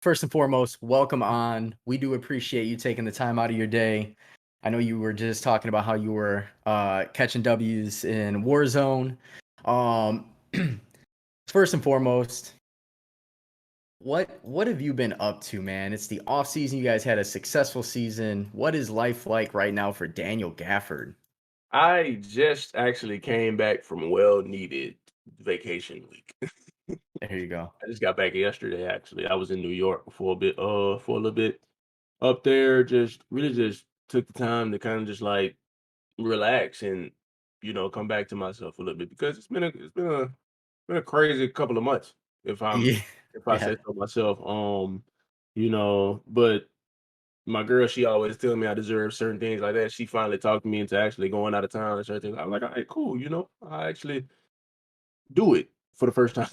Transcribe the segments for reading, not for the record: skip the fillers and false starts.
first and foremost, welcome on. We do appreciate you taking the time out of your day. I know you were just talking about how you were catching W's in Warzone. Um, first and foremost, what have you been up to, man? It's the off season. You guys had a successful season. What is life like right now for Daniel Gafford? I just actually came back from a well-needed vacation week. There you go. I just got back yesterday, actually. I was in New York for a little bit up there. Just really just took the time to kind of just like relax and come back to myself a little bit because it's been a crazy couple of months. If I'm Yeah, if I yeah, say so myself, but my girl, she always tell me I deserve certain things like that. She finally talked me into actually going out of town and certain things. I'm like, all right, cool. I actually do it for the first time.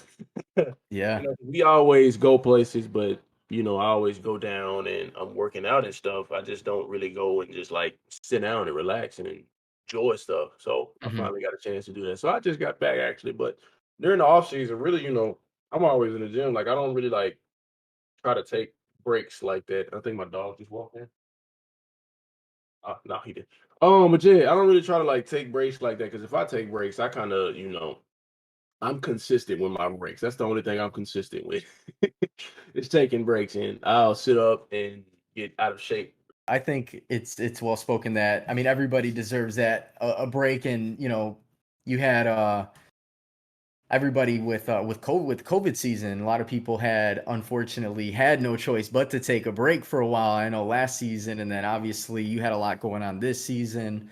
yeah. We always go places, but I always go down and I'm working out and stuff. I just don't really go and just like sit down and relax and enjoy stuff. So I hmm finally got a chance to do that. So I just got back actually, but during the off season, really, I'm always in the gym. Like I don't really like try to take breaks like that. I think my dog just walked in. No, he did. But yeah, I don't really try to like take breaks like that because if I take breaks, I kind of, I'm consistent with my breaks. That's the only thing I'm consistent with. It's taking breaks, and I'll sit up and get out of shape. I think it's well spoken that I mean everybody deserves that a break, and you had everybody with COVID season. A lot of people had unfortunately had no choice but to take a break for a while. I know last season, and then obviously you had a lot going on this season.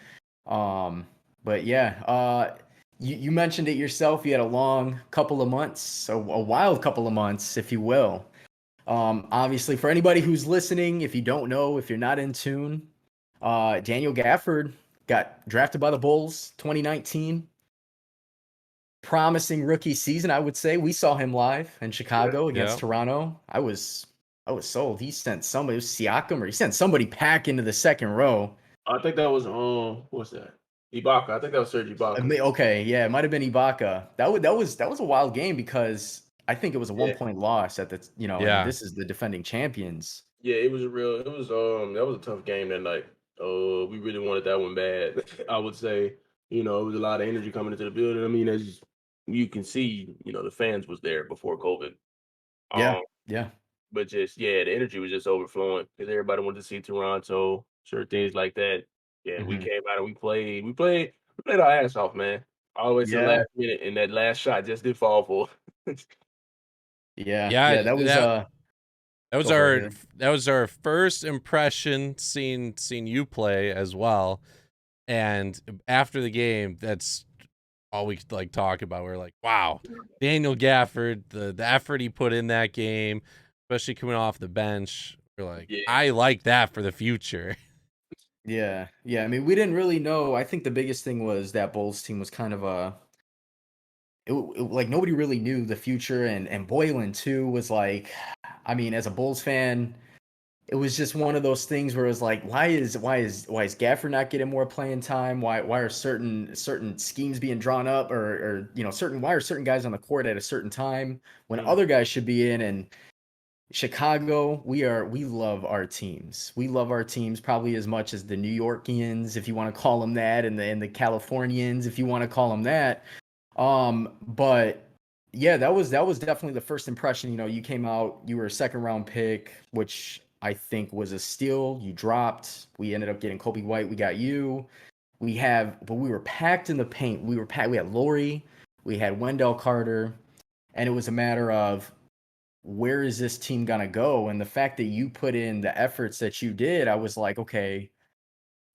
Um, but yeah, you mentioned it yourself. You had a long couple of months, a wild couple of months, if you will. Obviously, for anybody who's listening, if you don't know, if you're not in tune, Daniel Gafford got drafted by the Bulls 2019. Promising rookie season, I would say. We saw him live in Yeah, Chicago against Yeah. Toronto. I was sold. He sent somebody, it was Siakam, or he sent somebody pack into the second row. I think that was what's that? Ibaka. I think that was Serge Ibaka. Okay, yeah, it might have been Ibaka. That was a wild game because I think it was a one Yeah, point loss at and Yeah. this is the defending champions. yeah. That was a tough game that night. We really wanted that one bad. I would say, it was a lot of energy coming into the building. I mean, as you can see, the fans was there before COVID. Yeah, Um, yeah. But just yeah, the energy was just overflowing because everybody wanted to see Toronto, certain things like that. Yeah, we hmm came out and we played our ass off, man. All the way to the Yeah, last minute, and that last shot just did fall for. yeah, Yeah, yeah. That was that was go for it, our Haley. that was our first impression seeing you play as well. And after the game, that's all we like talk about. We're like, wow, Daniel Gafford, the effort he put in that game, especially coming off the bench. We're like, Yeah, I like that for the future. Yeah, yeah. I mean, we didn't really know. I think the biggest thing was that Bulls team was kind of like nobody really knew the future, and Boylan too was like, I mean, as a Bulls fan, it was just one of those things where it was like, why is Gafford not getting more playing time? Why are certain schemes being drawn up, or certain why are certain guys on the court at a certain time when mhm, other guys should be in? And Chicago, we love our teams. We love our teams probably as much as the New Yorkians, if you want to call them that, and the Californians, if you want to call them that. But yeah, that was definitely the first impression. You came out, you were a second round pick, which I think was a steal. You dropped. We ended up getting Kobe White. We got you. But we were packed in the paint. We were packed. We had Laurie, we had Wendell Carter, and it was a matter of where is this team gonna go? And the fact that you put in the efforts that you did, I was like, okay,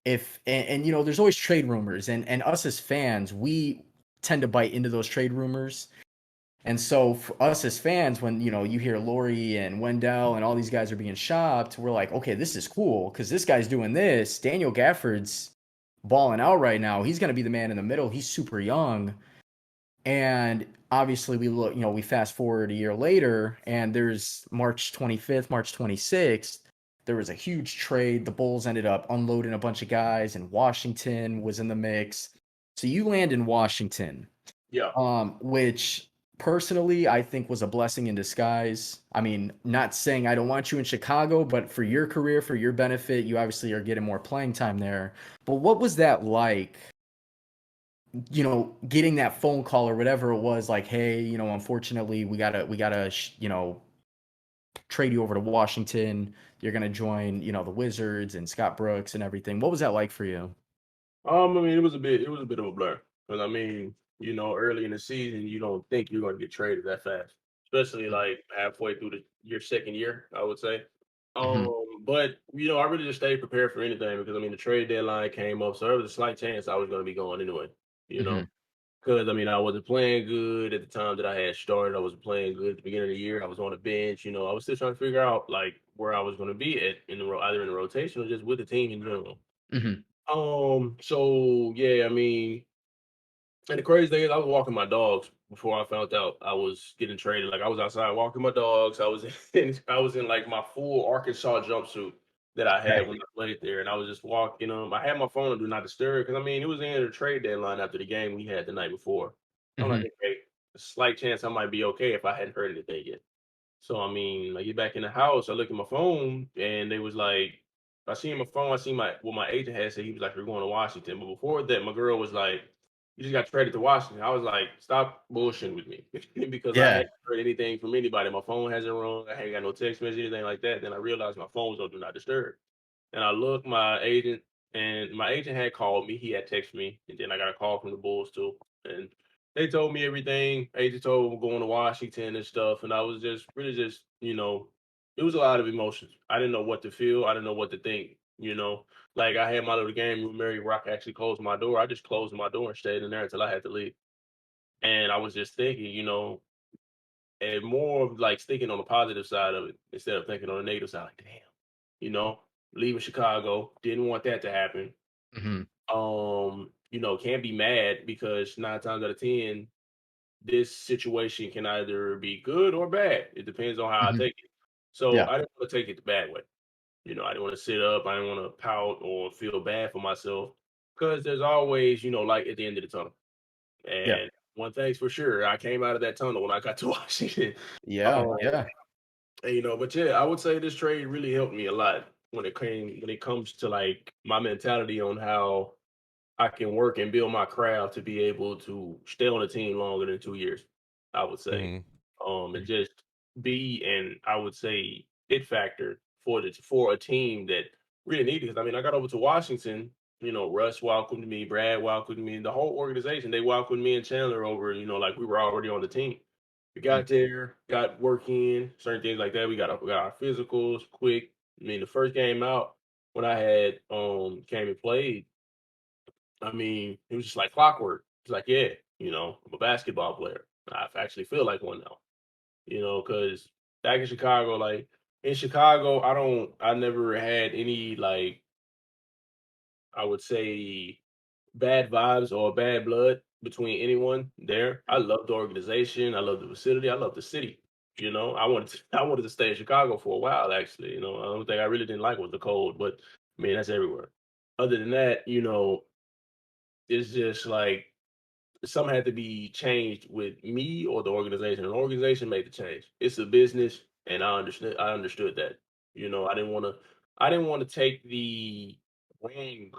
if and there's always trade rumors, and us as fans, we tend to bite into those trade rumors. And so for us as fans, when you hear Laurie and Wendell and all these guys are being shopped, we're like, okay, this is cool because this guy's doing this. Daniel Gafford's balling out right now. He's gonna be the man in the middle. He's super young. And obviously we fast forward a year later, and there's March 25th, March 26th. There was a huge trade. The Bulls ended up unloading a bunch of guys, and Washington was in the mix. So you land in Washington, yeah, which personally, I think was a blessing in disguise. I mean, not saying I don't want you in Chicago, but for your career, for your benefit, you obviously are getting more playing time there. But what was that like, getting that phone call or whatever it was like, hey, unfortunately, we gotta trade you over to Washington. You're gonna join, the Wizards and Scott Brooks and everything. What was that like for you? I mean, it was a bit of a blur because I mean, early in the season, you don't think you're going to get traded that fast, especially like halfway through your second year, I would say. Hmm. But I really just stayed prepared for anything because I mean, the trade deadline came up, so there was a slight chance I was going to be going anyway. You know, Hmm. because I mean, I wasn't playing good at the time that I had started. I wasn't playing good at the beginning of the year. I was on the bench. I was still trying to figure out like where I was going to be at either in the rotation or just with the team in general. Hmm. So yeah, I mean, and the crazy thing is, I was walking my dogs before I found out I was getting traded. Like I was outside walking my dogs. I was I was in like my full Arkansas jumpsuit that I had Okay. when I played there, and I was just walking. I had my phone on do not disturb because I mean it was the end of the trade deadline after the game we had the night before. I'm like, Hmm. okay, a slight chance I might be okay if I hadn't heard anything yet. So I mean, I get back in the house, I look at my phone, and they was like, I seen my phone, I seen my agent had said he was like, we're going to Washington. But before that, my girl was like, you just got traded to Washington. I was like, stop bullshitting with me because I Yeah. hadn't heard anything from anybody. My phone hasn't rung. I ain't got no text message, anything like that. Then I realized my phone was on do not disturb. And I looked my agent had called me. He had texted me, and then I got a call from the Bulls too. And they told me everything. Agent told me I'm going to Washington and stuff. And I was just really just, it was a lot of emotions. I didn't know what to feel. I didn't know what to think. Like I had my little game room, Mary Rock actually closed my door. I just closed my door and stayed in there until I had to leave. And I was just thinking, and more of like thinking on the positive side of it instead of thinking on the negative side. Like, damn, you know, leaving Chicago, didn't want that to happen. Hmm. Can't be mad because 9 times out of 10, this situation can either be good or bad. It depends on how I Hmm. take it. So Yeah. I didn't want to take it the bad way. I didn't want to sit up. I didn't want to pout or feel bad for myself because there's always, like at the end of the tunnel. Yeah. And one thing's for sure, I came out of that tunnel when I got to Washington. Yeah. Um, Yeah. but yeah, I would say this trade really helped me a lot when it comes to like my mentality on how I can work and build my craft to be able to stay on the team longer than 2 years. I would say, Mhm. and just be and I would say it factor for a team that really needed. Because I mean, I got over to Washington. Russ welcomed me, Brad welcomed me, the whole organization. They welcomed me and Chandler over. Like we were already on the team. We Mhm. got there, got work in, certain things like that. We got our physicals quick. I mean, the first game out when I had came and played, I mean, it was just like clockwork. It's like, yeah, I'm a basketball player. I actually feel like one now, because back in Chicago, like in Chicago, I never had any, like, I would say bad vibes or bad blood between anyone there. I love the organization. I love the facility. I love the city. I wanted to stay in Chicago for a while, actually. The only thing I really didn't like was the cold, but I mean, that's everywhere. Other than that, it's just like, something had to be changed with me or the organization. An organization made the change. It's a business, and I understood that. I didn't want to take the wrong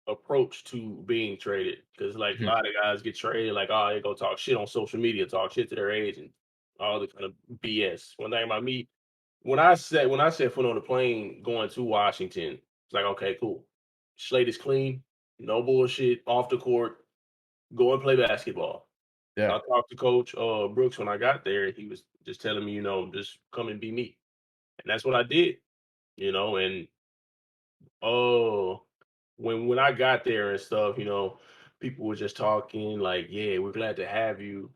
approach to being traded because like a Mhm. lot of guys get traded, like, oh, they go talk shit on social media, talk shit to their agent, all the kind of BS. One thing about me, when I set foot on the plane going to Washington, it's like, okay, cool. Slate is clean, no bullshit, off the court, go and play basketball. Yeah. I talked to Coach Brooks when I got there. He was just telling me, just come and be me, and that's what I did. And oh, when I got there and stuff, people were just talking like, yeah, we're glad to have you.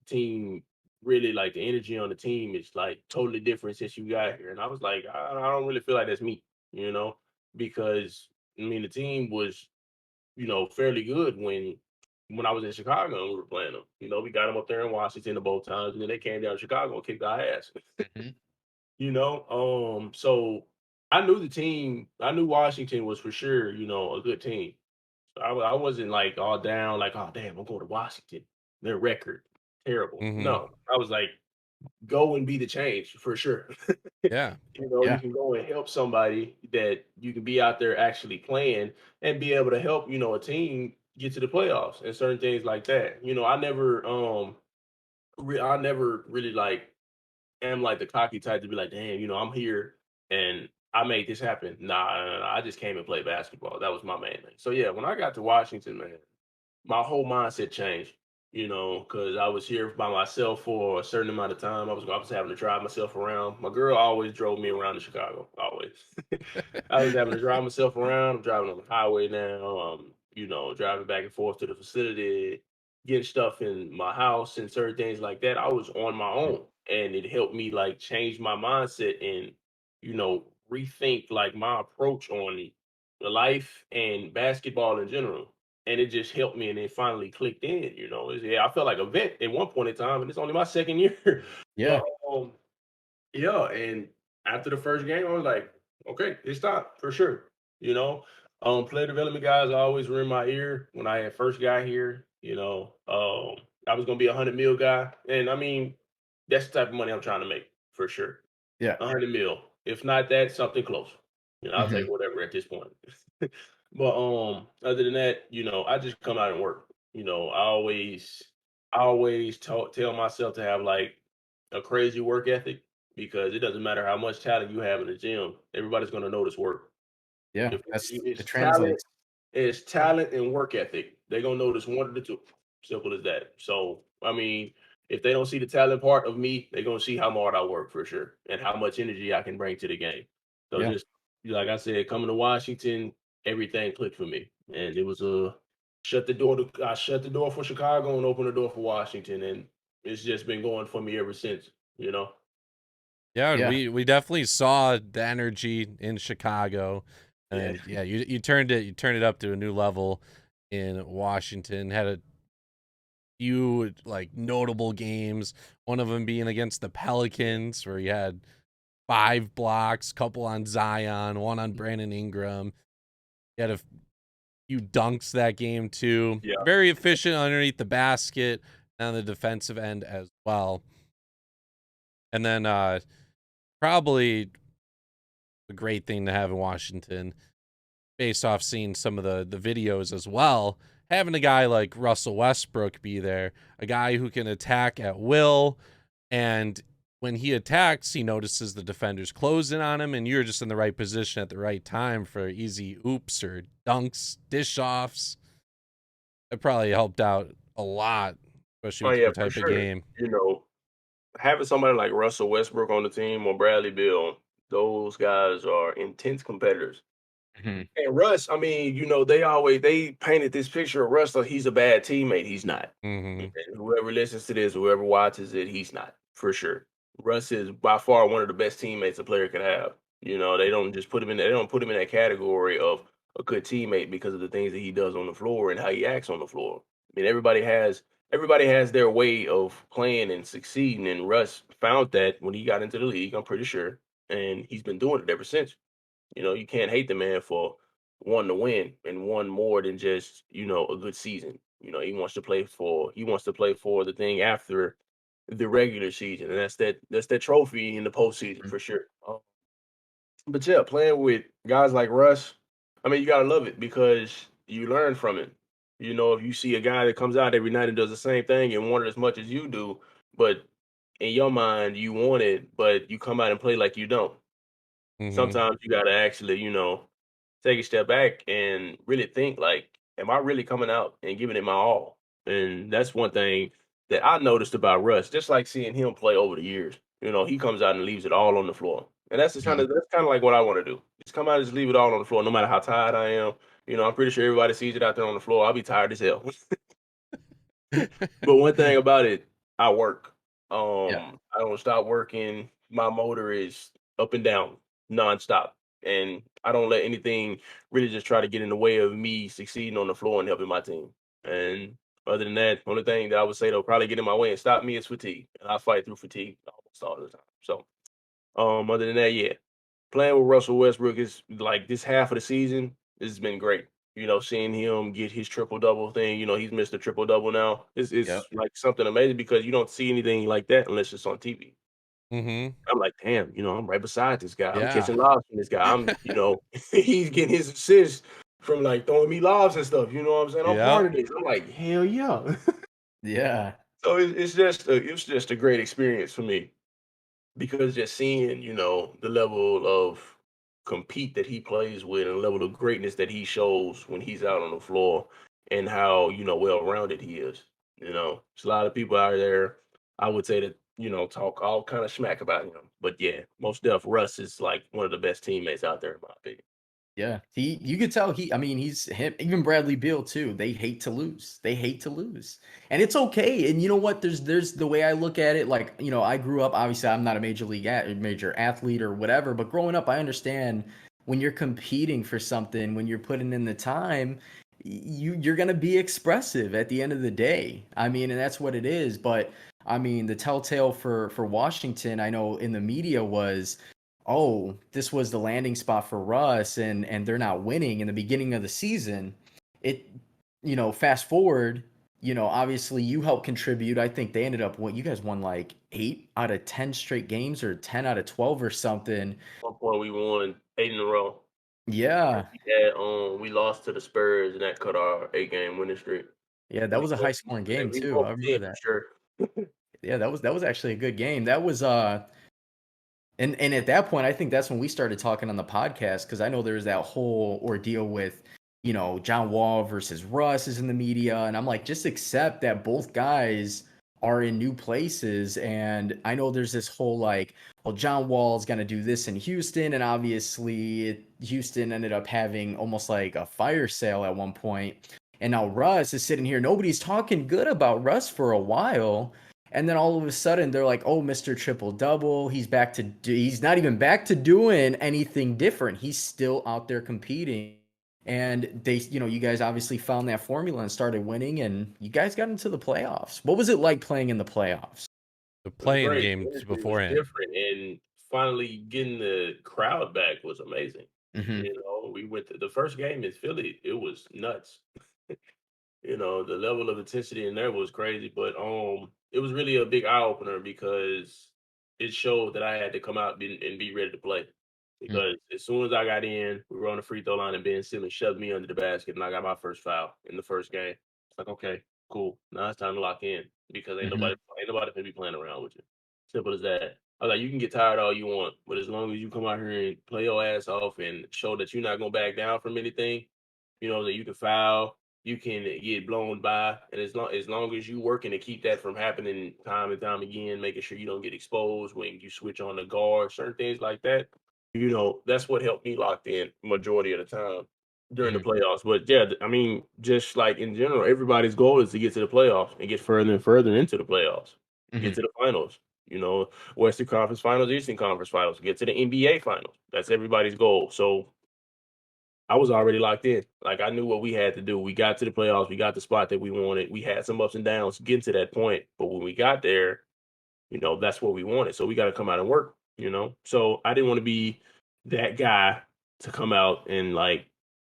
Team really like the energy on the team is like totally different since you got here, and I was like, I don't really feel like that's me, you know, because I mean the team was fairly good when I was in Chicago and we were playing them. We got them up there in Washington both times, and then they came down to Chicago and kicked our ass. Mhm. So I knew the team. I knew Washington was for sure, a good team. So I wasn't like all down, like, oh damn, I'm going to Washington. Their record. terrible. Mm-hmm. No, I was like, go and be the change for sure. Yeah. You Yeah. can go and help somebody that you can be out there actually playing and be able to help, a team get to the playoffs and certain things like that. I never really like am like the cocky type to be like, damn, I'm here and I made this happen. Nah, I just came and played basketball. That was my main thing. So yeah, when I got to Washington, man, my whole mindset changed. Because I was here by myself for a certain amount of time. I was having to drive myself around. My girl always drove me around to Chicago. Always. I was having to drive myself around. I'm driving on the highway now. Driving back and forth to the facility, getting stuff in my house and certain things like that. I was on my Mhm. own, and it helped me like change my mindset and rethink like my approach on life and basketball in general, and it just helped me, and it finally clicked in. Yeah, I felt like a vet at one point in time, and it's only my second year. Yeah. But yeah, and after the first game, I was like, okay, it's time for sure. You know, Player development guys always were in my ear when I had first got here. I was gonna be $100 million guy, and I mean, that's the type of money I'm trying to make for sure. Yeah. 100 million. If not that, something close. I'll take Mhm. whatever at this point. But other than that, I just come out and work. I always tell myself to have like a crazy work ethic because it doesn't matter how much talent you have in the gym, everybody's gonna notice work. Yeah. If It it's talent, translates. it's talent and work ethic. They're gonna notice one of the two. Simple as that. So I mean, if they don't see the talent part of me, they're gonna see how hard I work for sure and how much energy I can bring to the game. So Yeah. just like I said, coming to Washington, everything clicked for me, and it was a shut the door. I shut the door for Chicago and opened the door for Washington, and it's just been going for me ever since. You know. Yeah, and Yeah. we definitely saw the energy in Chicago, Yeah. and yeah, you turned it up to a new level in Washington. Had a few like notable games. One of them being against the Pelicans, where you had 5 blocks, couple on Zion, one on Brandon Ingram. You had a few dunks that game too. Yeah. Very efficient underneath the basket and on the defensive end as well. And then probably a great thing to have in Washington, based off seeing some of the videos as well. Having a guy like Russell Westbrook be there, a guy who can attack at will, and when he attacks, he notices the defenders closing on him, and you're just in the right position at the right time for easy oops or dunks, dish offs. It probably helped out a lot, especially Oh with yeah, your for type of sure. game. Having somebody like Russell Westbrook on the team or Bradley Beal, those guys are intense competitors. Mhm. And Russ, I mean, they painted this picture of Russ like he's a bad teammate. He's not. Hmm. And whoever listens to this, whoever watches it, he's not for sure. Russ is by far one of the best teammates a player could have. They don't just put him in. They don't put him in that category of a good teammate because of the things that he does on the floor and how he acts on the floor. I mean, everybody has their way of playing and succeeding, and Russ found that when he got into the league. I'm pretty sure, and he's been doing it ever since. You can't hate the man for wanting to win and one more than just, a good season. He wants to play for the thing after the regular season, and that's that trophy in the postseason Mhm. for sure. But yeah, playing with guys like Russ, I mean, you gotta love it because you learn from it. If you see a guy that comes out every night and does the same thing and want it as much as you do, but in your mind you want it, but you come out and play like you don't. Hmm. Sometimes you gotta actually, take a step back and really think like, am I really coming out and giving it my all? And that's one thing that I noticed about Russ, just like seeing him play over the years. He comes out and leaves it all on the floor. And Mhm. that's kind of like what I want to do. Just come out and just leave it all on the floor, no matter how tired I am. I'm pretty sure everybody sees it out there on the floor. I'll be tired as hell. But one thing about it, I work. Yeah. I don't stop working. My motor is up and down nonstop. And I don't let anything really just try to get in the way of me succeeding on the floor and helping my team. And other than that, only thing that I would say that'll probably get in my way and stop me is fatigue. And I fight through fatigue almost all the time. So other than that, yeah. Playing with Russell Westbrook is like this half of the season has been great. seeing him get his triple double thing, he's missed a triple double now. It's Yep. like something amazing because you don't see anything like that unless it's on TV. Mm-hmm. I'm like, damn, I'm right beside this guy. I'm Yeah. catching lobs from this guy. He's getting his assists from like throwing me lobs and stuff. You know what I'm saying? I'm Yeah. part of this. I'm like, hell yeah. Yeah. So it's just a great experience for me because just seeing, the level of compete that he plays with and the level of greatness that he shows when he's out on the floor and how, well rounded he is. There's a lot of people out there, I would say that, talk all kind of smack about him. But yeah, most def Russ is like one of the best teammates out there in my opinion. Yeah, you could tell I mean, he's him, even Bradley Beal too. They hate to lose. They hate to lose. And it's okay. And you know what? There's the way I look at it, like, I grew up, obviously I'm not a major athlete or whatever, but growing up, I understand when you're competing for something, when you're putting in the time, you're gonna be expressive at the end of the day. I mean, and that's what it is. But I mean, the telltale for Washington, I know in the media was, oh, this was the landing spot for Russ, and they're not winning in the beginning of the season. It, fast forward, obviously you helped contribute. I think they ended up what you guys won like 8 out of 10 straight games or 10 out of 12 or something. At one point we won 8 in a row. Yeah. We lost to the Spurs and that cut our 8 game winning streak. Yeah, that We was a high broke, scoring game we too. I broke remember 10 for that. sure. Yeah, that was actually a good game. That was and at that point, I think that's when we started talking on the podcast because I know there's that whole ordeal with, John Wall versus Russ is in the media, and I'm like, just accept that both guys are in new places. And I know there's this whole like, well, John Wall's gonna do this in Houston, and obviously Houston ended up having almost like a fire sale at one point. And now Russ is sitting here. Nobody's talking good about Russ for a while. And then all of a sudden they're like, "Oh, Mr. Triple Double, he's not even back to doing anything different. He's still out there competing." And you guys obviously found that formula and started winning, and you guys got into the playoffs. What was it like playing in the playoffs? The It was playing great. The games industry was beforehand. different, and finally getting the crowd back was amazing. Hmm. We went to the first game in Philly. It was nuts. The level of intensity in there was crazy, but it was really a big eye opener because it showed that I had to come out and be ready to play. Because as soon as I got in, we were on the free throw line, and Ben Simmons shoved me under the basket, and I got my first foul in the first game. It's like, okay, cool. Now it's time to lock in because Hmm. ain't nobody gonna be playing around with you. Simple as that. I was like, you can get tired all you want, but as long as you come out here and play your ass off and show that you're not gonna back down from anything, that you can foul, you can get blown by, and as long as you working to keep that from happening time and time again, making sure you don't get exposed when you switch on the guard, certain things like that. That's what helped me locked in majority of the time during the Hmm. playoffs. But yeah, I mean, just like in general, everybody's goal is to get to the playoffs and get further and further into the playoffs, get Hmm. to the finals. Western Conference Finals, Eastern Conference Finals, get to the NBA Finals. That's everybody's goal. So I was already locked in. Like I knew what we had to do. We got to the playoffs. We got the spot that we wanted. We had some ups and downs getting to that point, but when we got there, that's what we wanted. So we got to come out and work. So I didn't want to be that guy to come out and like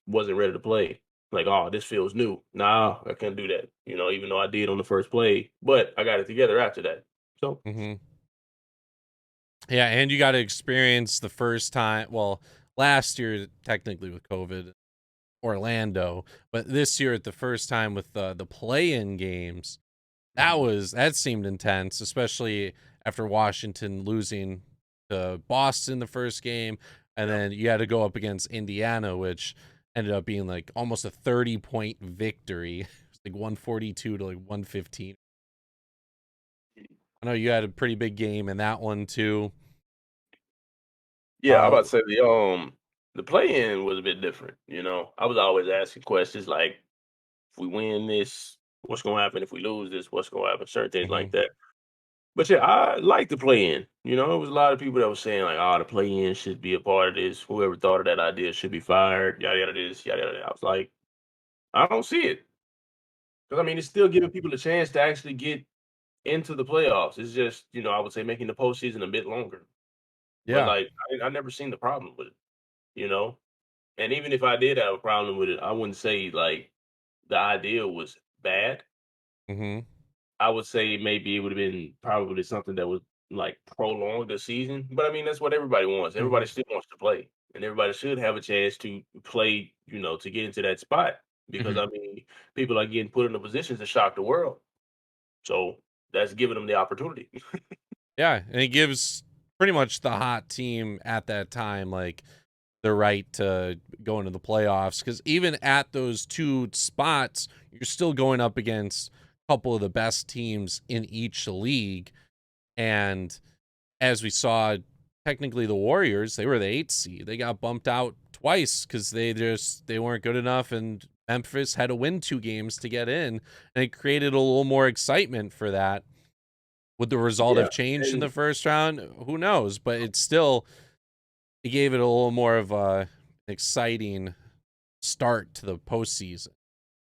wasn't ready to play. Like, oh, this feels new. Nah, I can't do that. Even though I did on the first play, but I got it together after that. So Hmm. Yeah, and you got to experience the first time. Well, last year technically with COVID, Orlando, but this year at the first time with the play-in games, that seemed intense, especially after Washington losing to Boston the first game, and yeah, then you had to go up against Indiana, which ended up being like almost a 30-point victory. It's like 142 to like 115. I know you had a pretty big game in that one too. yeah. I Uh, about to say the play in was a bit different. I was always asking questions like, if we win this, what's gonna happen? If we lose this, what's gonna happen? Certain things like mhm. that. But yeah, I like the play in. It was a lot of people that were saying like, "Oh, the play in should be a part of this. Whoever thought of that idea should be fired." Yada yada this, yada yada. I was like, I don't see it because I mean, it's still giving people a chance to actually get into the playoffs. It's just I would say making the postseason a bit longer. But Yeah. like, I never seen the problem with it. You know, And even if I did have a problem with it, I wouldn't say like the idea was bad. Mhm. I would say maybe it would have been probably something that would like prolong the season. But I mean, that's what everybody wants. Everybody Mhm. still wants to play, and everybody should have a chance to play. To get into that spot because I Mhm. mean, people are getting put in a position to shock the world. So that's giving them the opportunity. Yeah, and it gives pretty much the hot team at that time like the right to go into the playoffs because even at those two spots, you're still going up against a couple of the best teams in each league. And as we saw, technically the Warriors, they were the 8th seed. They got bumped out twice because they weren't good enough, and Memphis had to win 2 games to get in, and it created a little more excitement for that. Would the result Yeah, have changed in the and first round? Who knows? But it gave it a little more of a exciting start to the postseason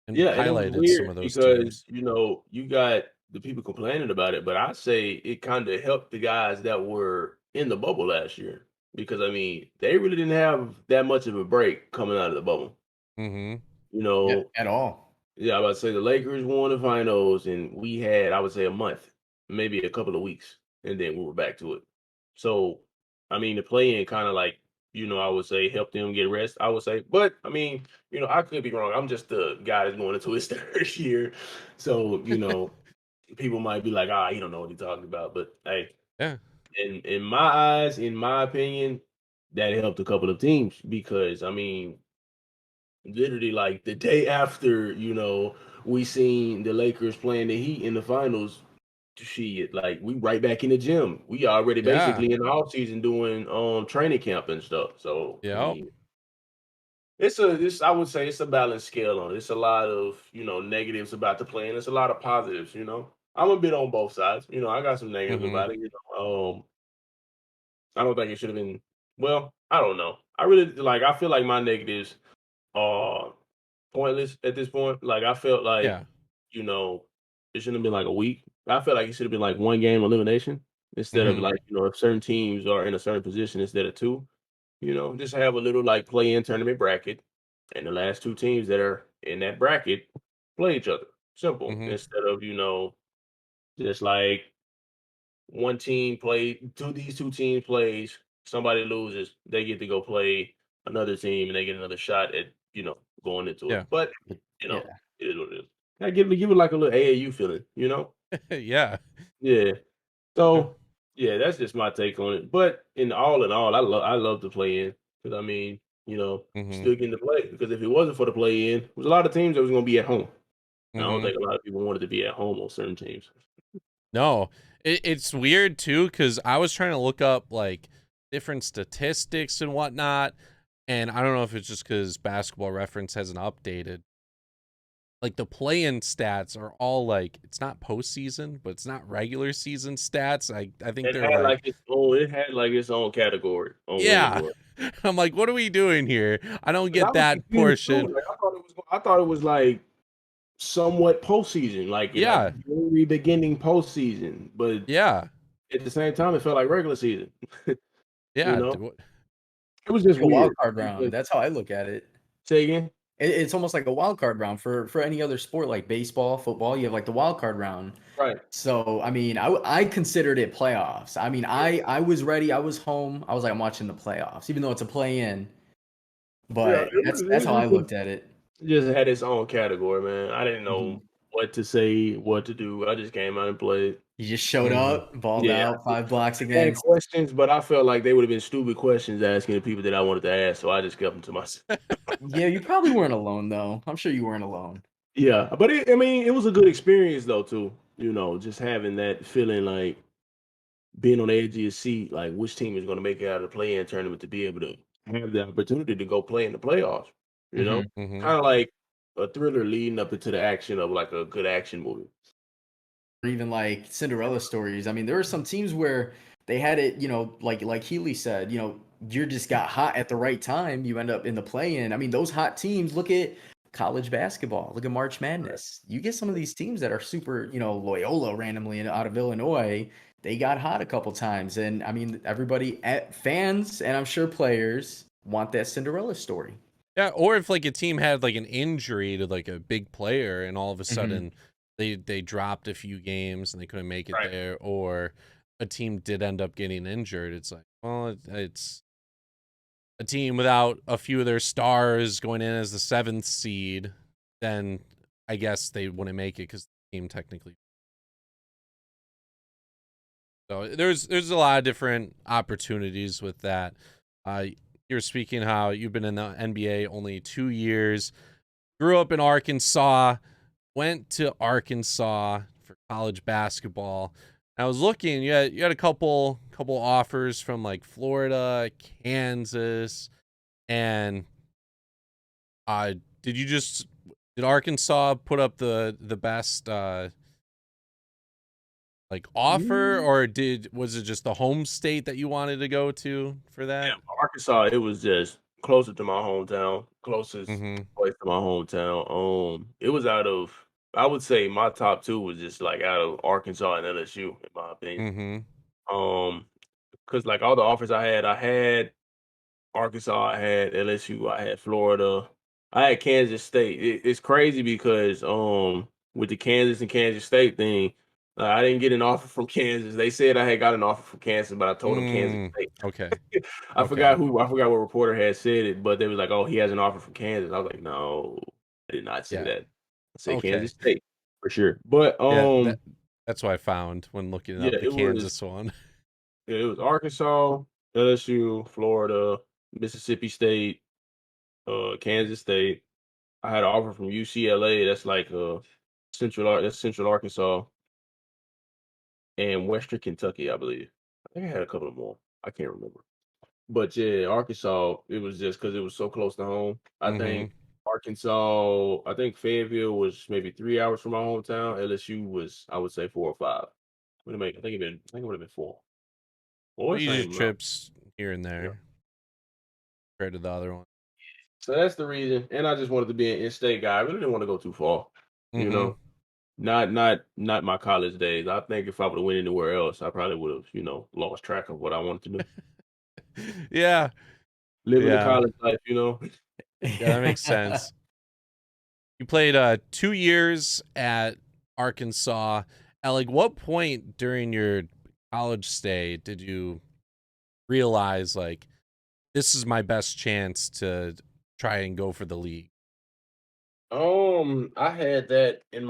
and yeah, and it was highlighted some weird of those because teams. you got the people complaining about it, but I say it kind of helped the guys that were in the bubble last year because I mean they really didn't have that much of a break coming out of the bubble. Mm-hmm. You Yeah, know, at all. yeah, I was about to say the Lakers won the finals, and we had, I would say, a month, maybe a couple of weeks, and then we were back to it. So, I mean, the play-in kind of like, I would say helped them get rest. I would say, but I mean, I could be wrong. I'm just the guy that's going into his third year, so people might be like, he don't know what he's talking about. But hey, Yeah. in my eyes, in my opinion, that helped a couple of teams because I mean literally like the day after, we seen the Lakers playing the Heat in the finals. Shit, like we right back in the gym. We already Yeah. basically in the off season doing training camp and stuff. So I Yep. mean, this I would say it's a balanced scale on it. It's a lot of negatives about the play, and it's a lot of positives. I'm a bit on both sides. I got some negatives Mm-hmm. about it. I don't think it should have been. Well, I don't know. I really like. I feel like my negatives are pointless at this point. Like I felt like, Yeah. you know, it shouldn't have been like a week. I felt like it should have been like one game elimination instead of Mm-hmm. like, if certain teams are in a certain position instead of two, just have a little like play in tournament bracket and the last two teams that are in that bracket play each other. Simple. Mm-hmm. Instead of, just like one team play these two teams plays, somebody loses, they get to go play another team and they get another shot at, going into it. Yeah. But, you know, Yeah. it is what it is. I give it like a little AAU feeling. Yeah. Yeah. Yeah. So yeah, that's just my take on it. But in all, I love to play in because I mean, Mm-hmm. still getting to play because if it wasn't for the play in, there's a lot of teams that was gonna be at home. I don't Mm-hmm. think a lot of people wanted to be at home on certain teams. No, it's weird too because I was trying to look up like different statistics and whatnot, and I don't know if it's just because Basketball Reference hasn't updated. Like the play-in stats are all like it's not postseason, but it's not regular season stats. I think they're like It had like its own category on when it yeah. was. I'm like, what are we doing here? I don't And I get was that confused too. portion. Like I thought it was like somewhat postseason, like Yeah, very beginning postseason, but yeah, at the same time, it felt like regular season. you yeah. know, it was just Like a wild weird card round. because That's how I look at it. say again. It's almost like a wild card round for any other sport like baseball, football. You have like the wild card round. Right. So I mean, I considered it playoffs. I mean, Yeah. I was ready. I was home. I was like, I'm watching the playoffs, even though it's a play in. Yeah, But it that's was, that's how I it was looked at it. just had its own category, man. I didn't know Mhm. what to say, what to do. I just came out and played. You just showed Hmm. up, balled Yeah, out, 5 blocks I had against. questions, but I felt like they would have been stupid questions asking the people that I wanted to ask, so I just kept them to myself. Yeah, you probably weren't alone though. I'm sure you weren't alone. Yeah, but I mean, it was a good experience though too. Just having that feeling like being on the edge of your seat, like which team is going to make it out of the play-in tournament to be able to have the opportunity to go play in the playoffs. You know, Mhm. Hmm. kind of like a thriller leading up into the action of like a good action movie. Or even like Cinderella stories. I mean, there were some teams where they had it, like Healy said, you just got hot at the right time. You end up in the play-in. I mean, those hot teams. Look at college basketball. Look at March Right. Madness. You get some of these teams that are super, Loyola randomly out of Illinois. They got hot a couple times, and I mean, everybody, fans, and I'm sure players want that Cinderella story. Yeah, or if like a team had like an injury to like a big player and all of a Mhm. sudden they dropped a few games and they couldn't make it Right. there, or a team did end up getting injured, it's like, well, it's a team without a few of their stars going in as the 7th seed, then I guess they wouldn't make it because the team technically. So there's a lot of different opportunities with that. You're speaking how you've been in the NBA only 2 years, grew up in Arkansas, went to Arkansas for college basketball. I was looking, you had a couple offers from like Florida, Kansas, and uh did you just did Arkansas put up the best like offer, Mm, or was it just the home state that you wanted to go to for yeah, that? Arkansas, it was just closer to my hometown, closest Mhm. place to my hometown. It was out of, I would say my top two was just like out of Arkansas and LSU, in my opinion. Mhm. Um, because like all the offers I had Arkansas, I had LSU, I had Florida, I had Kansas State. It's crazy because with the Kansas and Kansas State thing, I didn't get an offer from Kansas. They said I had got an offer from Kansas, but I told them Kansas State. Okay. I Okay. forgot what reporter had said it, but they was like, "Oh, he has an offer from Kansas." I was like, "No, I did not say Yeah. that. I said Okay. Kansas State for sure." But Yeah, that's what I found when looking yeah, up the Kansas one. it was Arkansas, LSU, Florida, Mississippi State, Kansas State. I had an offer from UCLA. That's like that's Central Arkansas and Western Kentucky, I believe. I think I had a couple of more. I can't remember. But yeah, Arkansas, it was just because it was so close to home. I Mhm. think Arkansas, I think Fayetteville was maybe 3 hours from my hometown. LSU was, I would say, 4 or 5. I think it would have been four. Or it's not Easy even up. trips here and Yeah. there compared to the other one. So that's the reason. And I just wanted to be an in-state guy. I really didn't want to go too far. You Mhm. know, not my college days. I think if I would have went anywhere else, I probably would have, lost track of what I wanted to do. Yeah. Living the Yeah. college life, you know. Yeah, that makes sense. You played 2 years at Arkansas. At like what point during your college stay did you realize like this is my best chance to try and go for the league? I had that in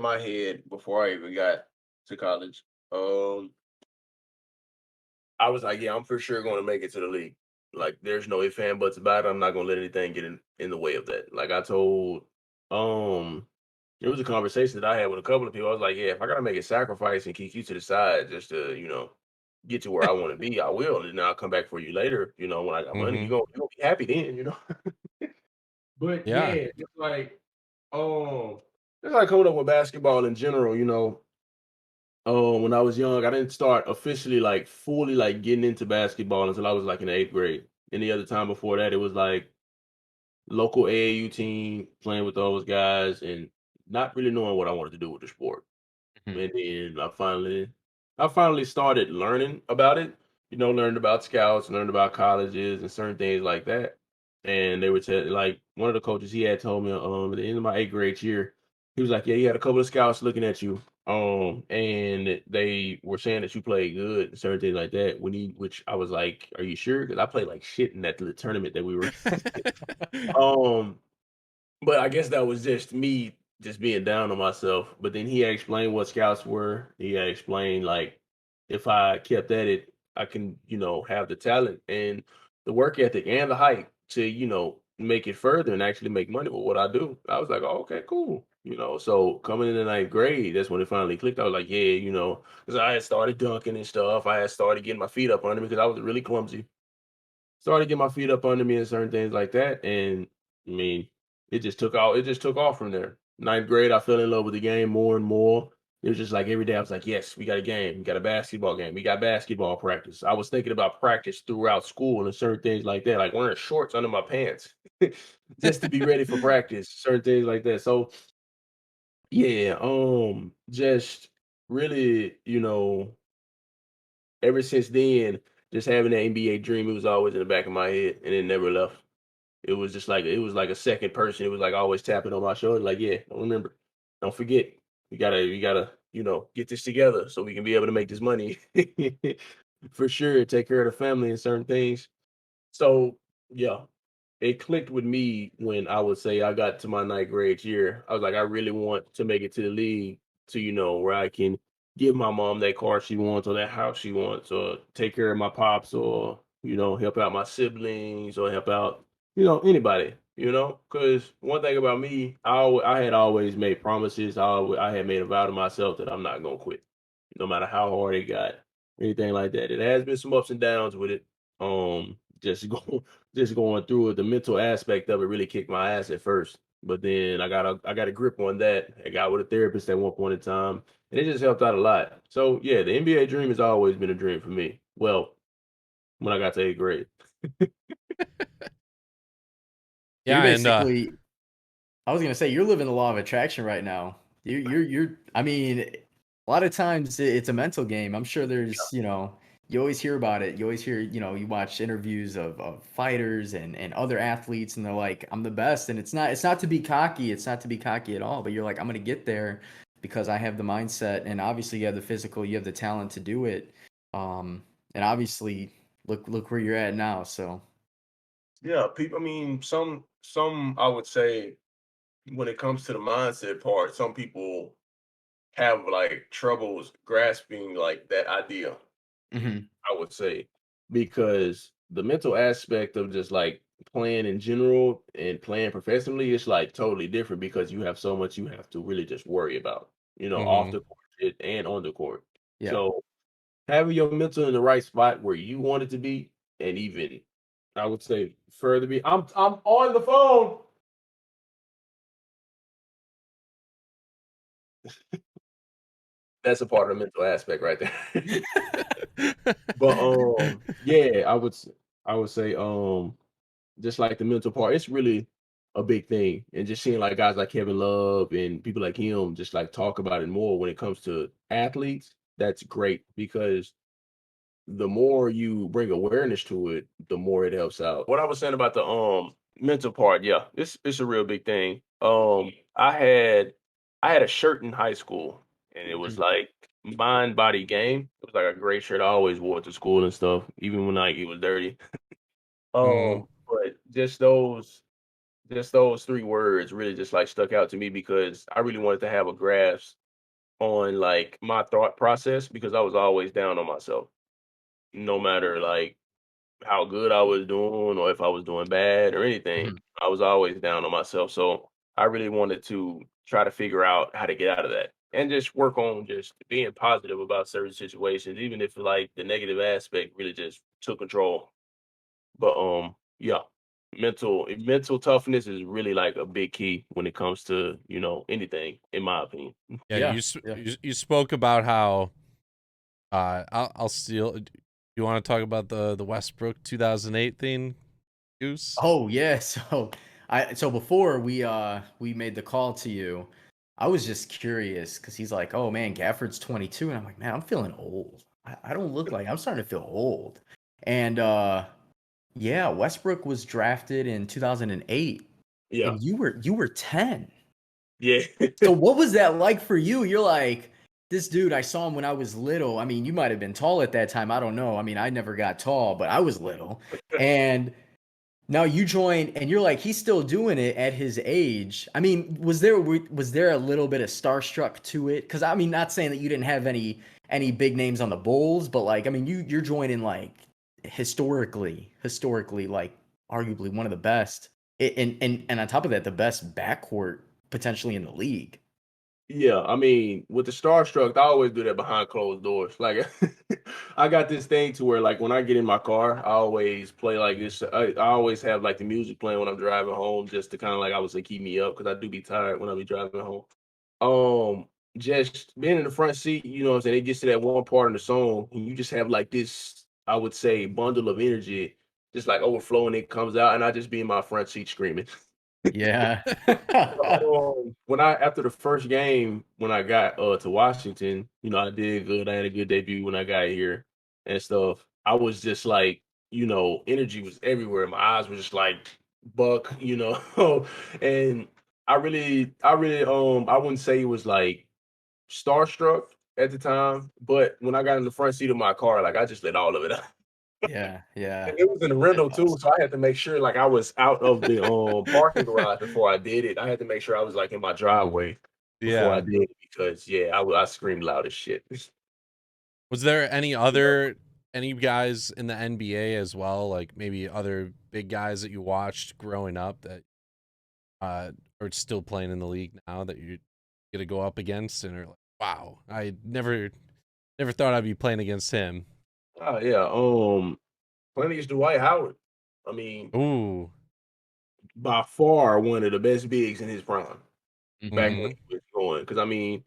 my head before I even got to college. Um, I was like, yeah, I'm for sure going to make it to the league. Like, there's no ifs and buts about it. I'm not going to let anything get in the way of that. Like I told, um, it was a conversation that I had with a couple of people. I was like, yeah, if I got to make a sacrifice and kick you to the side just to, get to where I want to be, I will, and then I'll come back for you later. When I got money, Mhm. you're gonna be happy then. But Yeah. yeah, um, it's like coming up with basketball in general. When I was young, I didn't start officially like fully like getting into basketball until I was like in the 8th grade. Any other time before that, it was like local AAU team playing with those guys and not really knowing what I wanted to do with the sport. Mhm. And then I finally started learning about it. Learned about scouts, learned about colleges and certain things like that. And they would tell, like, one of the coaches, he had told me at the end of my 8th grade year, he was like, "Yeah, you had a couple of scouts looking at you, and they were saying that you played good and certain things like that. Which I was like, are you sure? Because I played like shit in that little tournament that we were." um, but I guess that was just me just being down on myself. But then he had explained what scouts were. He had explained like if I kept at it, I can, have the talent and the work ethic and the height to, make it further and actually make money with what I do. I was like, oh, okay, cool. So coming in the 9th grade, that's when it finally clicked. I was like, yeah, because I had started dunking and stuff. I had started getting my feet up under me because I was really clumsy. Started getting my feet up under me and certain things like that. And I mean, it just took off from there. 9th grade, I fell in love with the game more and more. It was just like every day I was like, yes, we got a game. We got a basketball game. We got basketball practice. I was thinking about practice throughout school and certain things like that, like wearing shorts under my pants just to be ready for practice, certain things like that. So yeah, just really, ever since then, just having that NBA dream, it was always in the back of my head and it never left. It was just like it was like a second person. It was like always tapping on my shoulder, like, yeah, remember, don't forget, we gotta, get this together so we can be able to make this money. For sure, take care of the family and certain things. So yeah, it clicked with me when I would say I got to my ninth grade year. I was like, I really want to make it to the league to, where I can give my mom that car she wants or that house she wants or take care of my pops or, help out my siblings or help out, anybody, because one thing about me, I had always made promises. I had made a vow to myself that I'm not going to quit, no matter how hard it got, anything like that. It has been some ups and downs with it. Just going through it, the mental aspect of it really kicked my ass at first. But then I got a grip on that. I got with a therapist at one point in time, and it just helped out a lot. So yeah, the NBA dream has always been a dream for me. Well, when I got to eighth grade. You're Yeah, and basically, I was gonna say, you're living the law of attraction right now. You're. I mean, a lot of times it's a mental game. I'm sure there's, you always hear about it. You always hear, you watch interviews of fighters and other athletes, and they're like, "I'm the best," and it's not to be cocky. It's not to be cocky at all. But you're like, "I'm gonna get there because I have the mindset, and obviously you have the physical, you have the talent to do it." And obviously, look where you're at now. So. Yeah, people. I mean, some I would say when it comes to the mindset part, some people have like troubles grasping like that idea. Mhm. I would say, because the mental aspect of just like playing in general and playing professionally is like totally different because you have so much you have to really just worry about, off mhm. the court and on the court. Yeah. So having your mental in the right spot where you want it to be, and even I would say further be. I'm on the phone. That's a part of the mental aspect right there. But yeah, I would say just like the mental part, it's really a big thing. And just seeing like guys like Kevin Love and people like him just like talk about it more when it comes to athletes, that's great because the more you bring awareness to it, the more it helps out. What I was saying about the mental part, yeah, it's a real big thing. I had a shirt in high school and it was Mhm. like mind body game. It was like a gray shirt I always wore to school and stuff, even when like it was dirty. Mhm. But just those three words really just like stuck out to me because I really wanted to have a grasp on like my thought process because I was always down on myself, no matter like how good I was doing or if I was doing bad or anything. Mhm. I was always down on myself. So I really wanted to try to figure out how to get out of that and just work on just being positive about certain situations, even if like the negative aspect really just took control. But yeah, mental toughness is really like a big key when it comes to, anything, in my opinion. Yeah, Yeah. Yeah. you spoke about how I'll steal. You want to talk about the Westbrook 2008 thing, Goose? Oh yeah. So before we made the call to you, I was just curious because he's like, "Oh man, Gafford's 22," and I'm like, "Man, I'm feeling old. I don't look like I'm starting to feel old." And yeah, Westbrook was drafted in 2008, Yeah. and you were 10. Yeah. So what was that like for you? You're like, this dude, I saw him when I was little. I mean, you might have been tall at that time. I don't know. I mean, I never got tall, but I was little. And now you join and you're like, he's still doing it at his age. I mean, was there a little bit of starstruck to it? Because I mean, not saying that you didn't have any big names on the Bulls, but like, I mean, you're joining like historically, like arguably one of the best. And on top of that, the best backcourt potentially in the league. Yeah, I mean, with the starstruck, I always do that behind closed doors. Like, I got this thing to where, like, when I get in my car, I always play like this. I always have like the music playing when I'm driving home, just to kind of like I would say keep me up because I do be tired when I be driving home. Um, just being in the front seat, you know what I'm saying? It gets to that one part in the song, and you just have like this, I would say, bundle of energy, just like overflowing. It comes out, and I just be in my front seat screaming. Yeah. When I after the first game when I got to Washington, I did good. I had a good debut when I got here and stuff. I was just like, energy was everywhere. My eyes were just like buck, and I wouldn't say it was like starstruck at the time, but when I got in the front seat of my car, like I just let all of it out. Yeah, yeah. And it was in a That's rental too, awesome. so I had to make sure like I was out of the parking garage before I did it. I had to make sure I was like in my driveway before I Yeah. did it because I screamed loud as shit. Was there any guys in the NBA as well, like maybe other big guys that you watched growing up that are still playing in the league now that you're gonna go up against and are like, wow, I never thought I'd be playing against him. Oh yeah, plenty is Dwight Howard. I mean, Ooh. by far one of the best bigs in his prime back when Mm-hmm. he was going. Because I mean,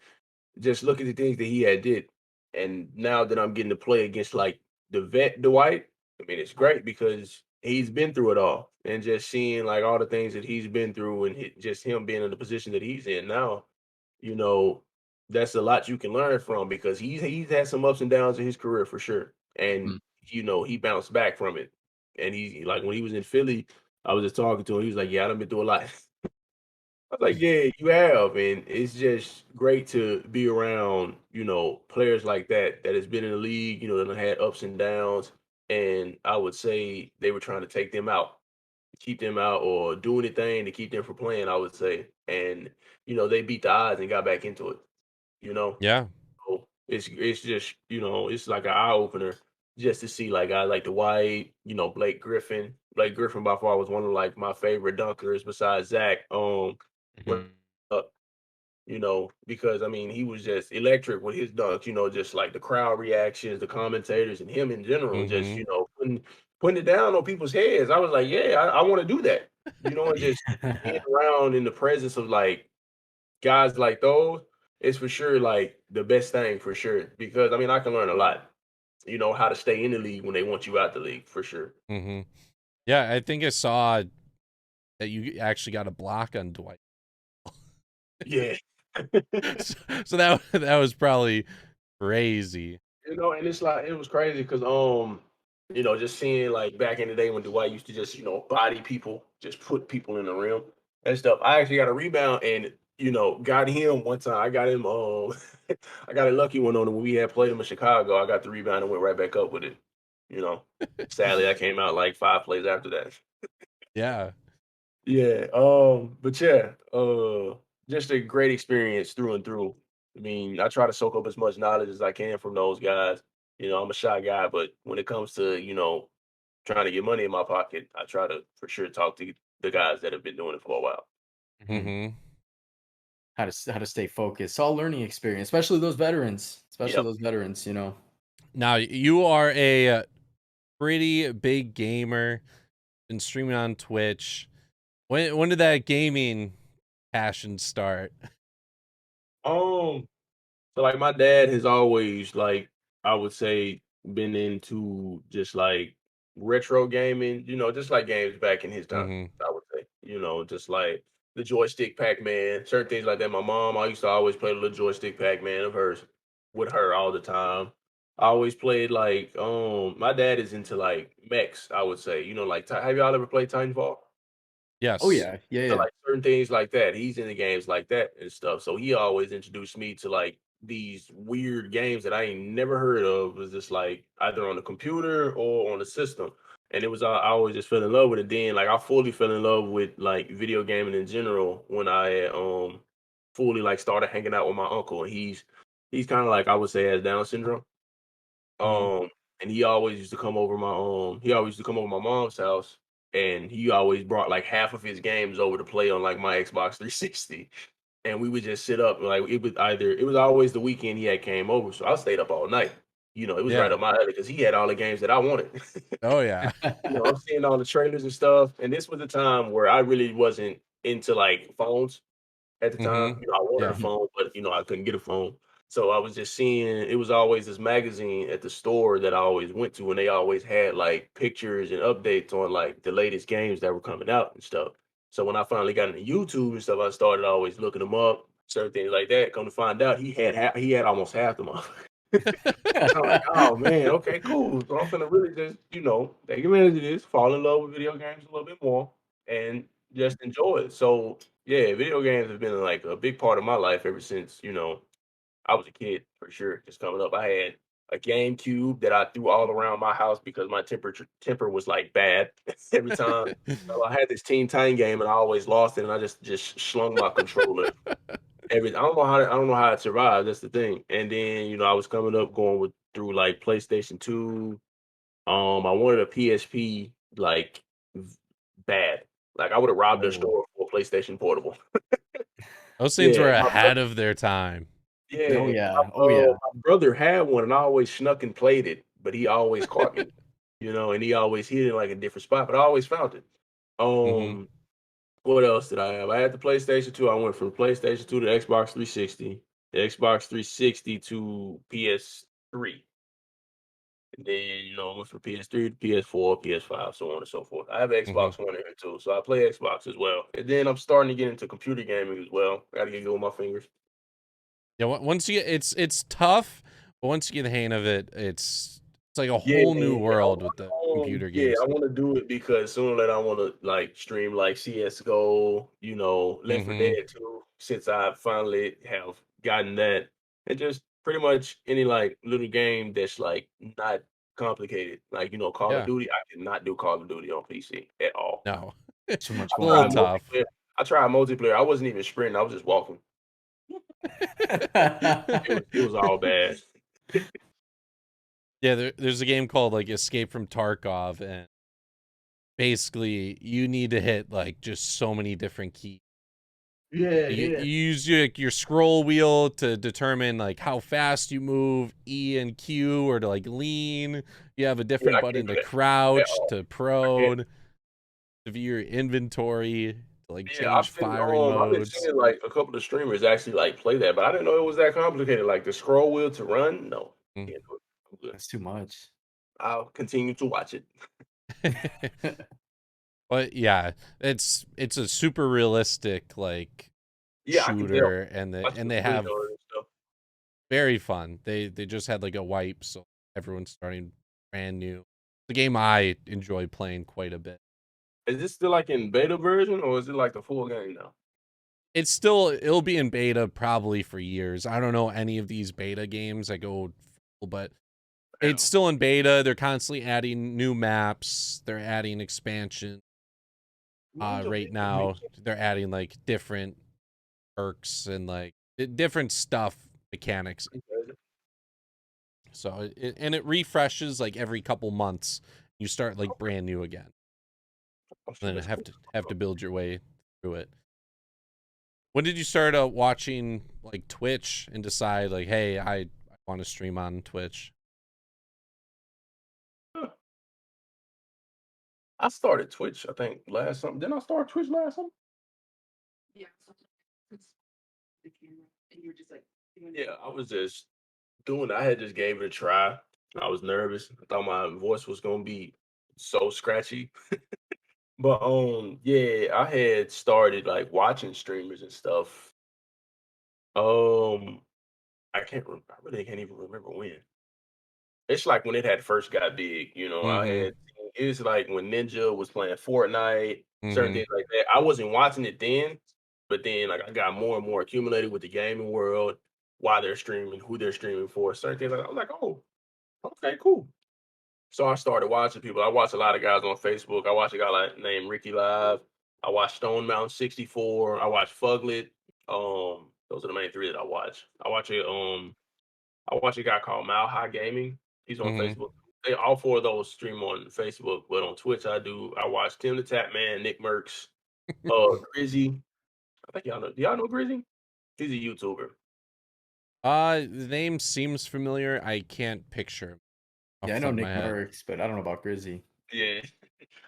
just look at the things that he had did, and now that I'm getting to play against like the vet Dwight, I mean, it's great because he's been through it all, and just seeing like all the things that he's been through, and just him being in the position that he's in now, you know, that's a lot you can learn from because he's had some ups and downs in his career for sure, and Mhm. he bounced back from it, and he like when he was in Philly, I was just talking to him, he was like, "Yeah, I've been through a lot." I was like, "Yeah, you have," and it's just great to be around, players like that has been in the league, that had ups and downs, and I would say they were trying to take them out, keep them out, or do anything to keep them from playing. I would say, and they beat the odds and got back into it. You know, Yeah. so it's just it's like an eye opener just to see like guys like Dwight, Blake Griffin. Blake Griffin by far was one of like my favorite dunkers besides Zach. When- Mhm. uh, because I mean he was just electric with his dunks. Just like the crowd reactions, the commentators, and him in general, just Mm-hmm. putting it down on people's heads. I was like, yeah, I want to do that. And just being around in the presence of like guys like those, it's for sure like the best thing for sure. Because I mean, I can learn a lot. How to stay in the league when they want you out the league for sure. Mm-hmm. Yeah, I think I saw that you actually got a block on Dwight. Yeah. So that was probably crazy. And it's like it was crazy because just seeing like back in the day when Dwight used to just, body people, just put people in the rim and stuff. I actually got a rebound and got him one time. I got him I got a lucky one on him when we had played him in Chicago. I got the rebound and went right back up with it. You know. Sadly I came out like 5 plays after that. Yeah. Yeah, but yeah, just a great experience through and through. I mean, I try to soak up as much knowledge as I can from those guys. I'm a shy guy, but when it comes to, trying to get money in my pocket, I try to for sure talk to the guys that have been doing it for a while. Mhm. Mm-hmm. How to stay focused. All learning experience, especially those veterans. Especially Yep. those veterans. Now you are a pretty big gamer, been streaming on Twitch. When did that gaming passion start? Um, so like my dad has always like I would say been into just like retro gaming, just like games back in his time, Mm-hmm. I would say. Just like the joystick Pac-Man, certain things like that. My mom, I used to always play the little joystick Pac-Man of hers with her all the time. I always played like my dad is into like mechs, I would say. Like have y'all ever played Titanfall? Oh Yes. yeah, yeah, So, yeah. like, certain things like that, he's into games like that and stuff, so he always introduced me to, like, these weird games that I ain't never heard of. It was just, like, either on the computer or on the system, and it was I always just fell in love with it then, like, I fully fell in love with, like, video gaming in general when I had, fully, like, started hanging out with my uncle, and he's kinda like, I would say, has Down syndrome. Mhm. Um, and he always used to come over my mom's house, and he always brought like half of his games over to play on like my Xbox 360. And we would just sit up like it was always the weekend he had came over, so I stayed up all night. It was right Yeah. up my alley because he had all the games that I wanted. Oh yeah. I'm seeing all the trailers and stuff, and this was a time where I really wasn't into like phones at the time. Mm-hmm. I wanted a Yeah. Mhm. phone, but I couldn't get a phone. So I was just seeing it was always this magazine at the store that I always went to, and they always had like pictures and updates on like the latest games that were coming out and stuff. So when I finally got into YouTube and stuff, I started always looking them up, certain things like that. Come to find out, he had almost half of them. I'm like, oh man, okay, cool. So I'm gonna really just take advantage of this, fall in love with video games a little bit more. and just enjoy it. So yeah, video games have been like a big part of my life ever since I was a kid for sure. Just coming up, I had a GameCube that I threw all around my house because my temper was like bad every time. So I had this Teen Time game and I always lost it, and I just slung my controller. I don't know how it survived. That's the thing. And then I was coming up going through like PlayStation 2. I wanted a PSP like bad. Like I would have robbed a Oh, store for a PlayStation Portable. Those things Yeah, were ahead of their time. oh yeah. yeah, oh yeah. My brother had one, and I always snuck and played it, but he always caught me. And he always hid it in like a different spot, but I always found it. Mm-hmm. What else did I have? I had the PlayStation 2. I went from PlayStation 2 to Xbox 360, the Xbox 360 to PS3. And then, I went from PS3 to PS4, PS5, so on and so forth. I have an Mm-hmm. Xbox One here too, so I play Xbox as well. And then I'm starting to get into computer gaming as well. Got to get good with my fingers. Yeah, once you get it's tough, but once you get the hang of it, it's like a Yeah, whole new yeah. world with the computer I games. want to do it because sooner or later I want to like stream like CS:GO, Left 4 Mm-hmm. Dead 2, since I finally have gotten that, and just pretty much any like little game that's like not complicated, like Call of Yeah, Duty. I cannot do Call of Duty on PC at all. no, Too much it's I a little tried going tough. multiplayer. I tried multiplayer. I wasn't even sprinting. I was just walking. It was all bad. Yeah, there's a game called like Escape from Tarkov, and basically you need to hit like just so many different keys. Yeah, You yeah. use your scroll wheel to determine like how fast you move, E and Q, or to like lean. You have a Yeah, different I can't button do to that at crouch, all. to I can't. prone, to view your inventory, to like Yeah, change firing I've been modes. seeing like a couple of streamers actually like play that, but I didn't know it was that complicated. Like the scroll wheel to run. No, Mm. can't do it. I'm good. That's too much. I'll continue to watch it. But yeah, it's a super realistic like Yeah, I can tell. shooter, and Watching the they video have and stuff. very fun. They just had like a wipe, so everyone's starting brand new. The game I enjoy playing quite a bit. Is this still like in beta version, or is it like the full game now? It'll be in beta probably for years. I don't know any of these beta games that go full, but it's Damn. still in beta. They're constantly adding new maps. They're adding expansion. When's your Right beta release? now they're adding like different perks and like different stuff mechanics. So it refreshes like every couple months. You start like brand new again, Oh, shit, and then that's cool. have to build your way through it. When did you start watching like Twitch and decide like, hey, I want to stream on Twitch? Huh. I started Twitch, I think last something. Didn't I start Twitch last something? Yeah, I was just doing it. I had just gave it a try. I was nervous. I thought my voice was gonna be so scratchy. But yeah, I had started like watching streamers and stuff. Um, I really can't even remember when. It's like when it had first got big, Mm-hmm. it's like when Ninja was playing Fortnite, certain Mm-hmm. things like that. I wasn't watching it then, but then like I got more and more accumulated with the gaming world, why they're streaming, who they're streaming for, certain things. Like, I was like, oh, okay, cool. So I started watching people. I watch a lot of guys on Facebook. I watch a guy like named Ricky Live. I watch Stone Mountain 64. I watch Fuglet. Those are the main three that I watch. I watch a guy called Mile High Gaming. He's on Mm-hmm. Facebook. They all four of those stream on Facebook, but on Twitch I watch Tim the Tap Man, Nick Merckx, Grizzy. I think y'all know. Do y'all know Grizzy? He's a YouTuber. The name seems familiar. I can't picture him off Yeah, I the know top of my Nick head. Merckx, but I don't know about Grizzy. Yeah.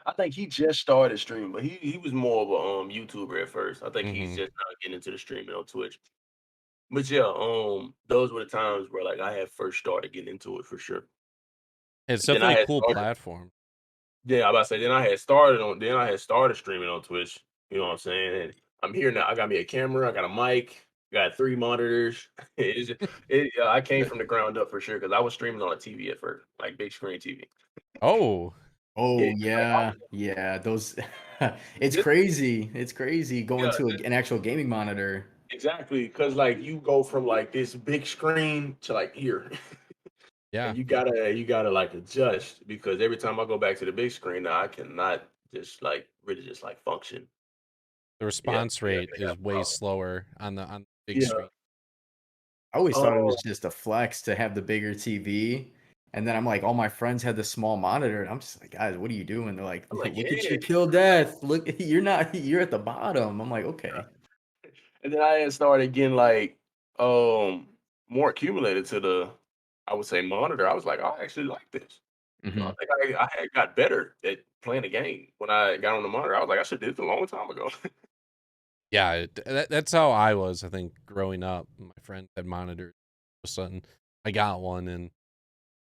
I think he just started streaming, but he was more of a YouTuber at first. I think he's Mm-hmm. just now getting into the streaming on Twitch. But yeah, those were the times where like I had first started getting into it for sure. It's And then I definitely a had cool started. platform. Yeah, I about to say. Then I had started streaming on Twitch. You know what I'm saying? And I'm here now. I got me a camera. I got a mic. Got 3 monitors. I came from the ground up for sure because I was streaming on a TV at first, like big screen TV. Oh, Oh, Like, yeah, those it's this, crazy, it's crazy going yeah, to an actual gaming monitor. exactly. Because like you go from like this big screen to like here. Yeah. And you gotta like adjust because every time I go back to the big screen now, I cannot just like really just like function. The Yeah, response yeah, rate they is got way problems. slower on the big Yeah. screen. I always thought it was Oh, just a flex to have the bigger TV, and then I'm like, all my friends had the small monitor, and I'm just like, "Guys, what are you doing?" They're like, I'm like, "Look at yeah. you kill death. Look, you're at the bottom." I'm like, "Okay." And then I had started getting like more accumulated to the I would say monitor. I was like, I actually like this. I Mhm. think I had got better at playing the game when I got on the monitor. I was like, I should have did this a long time ago. Yeah, that's how I was. I think growing up, my friend had monitors. All of a sudden, I got one, and